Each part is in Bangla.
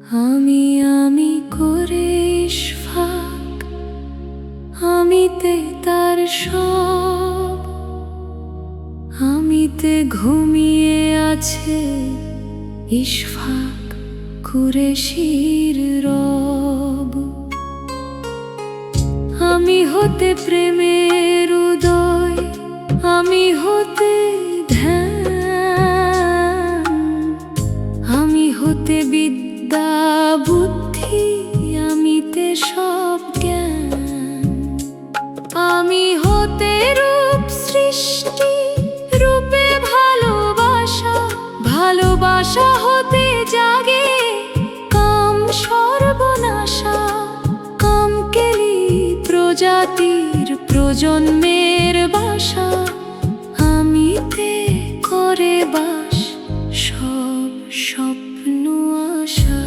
আমি আমি করে ইশফাক, আমিতে তার সব, আমিতে ঘুমিয়ে আছে ইশফাক কুরেশির রব। আমি হতে প্রেমের উদয়, আমি হতে ধ্যান, আমি হতে বিদ্যা বুদ্ধি, আমিতে সব জ্ঞান। আমি হতে রূপ সৃষ্টি, রূপে ভালোবাসা, ভালোবাসা হতে জাগে কাম সর্বনাশা। কাম কেলি প্রজাতির প্রজন্মের বাসা, আমিতে করে বাস সব স্বপ্ন আশা।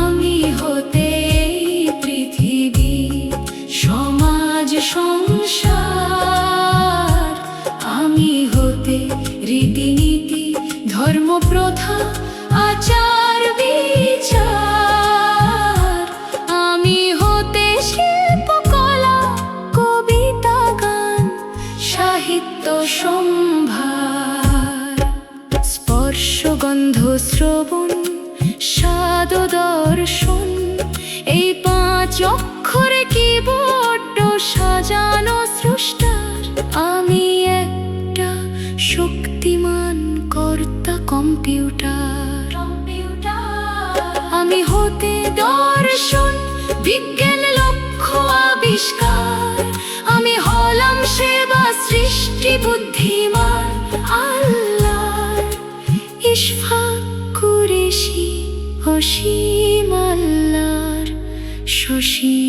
আমি হতে এই পৃথিবী সমাজ সংসার, আমি হতে রীতিনীতি ধর্ম প্রথা আচার বিচার। আমি হতে শিল্পকলা কবিতা গান সাহিত্য সম্ভার। স্পর্শ গন্ধ শ্রবণ স্বাদ দর্শন, এই পাঁচ অক্ষরে কি বড্ড সাজানো স্রষ্টার। আমি একটা শক্তিমান কর্তা কম্পিউটার। আমি হতে দর্শন বিজ্ঞান লক্ষ্য আবিষ্কার, আমি হলাম সেবা সৃষ্টি বুদ্ধিমান আল্লাহর। ইশফাক কুরেশি অসীম আল্লাহর সসীম।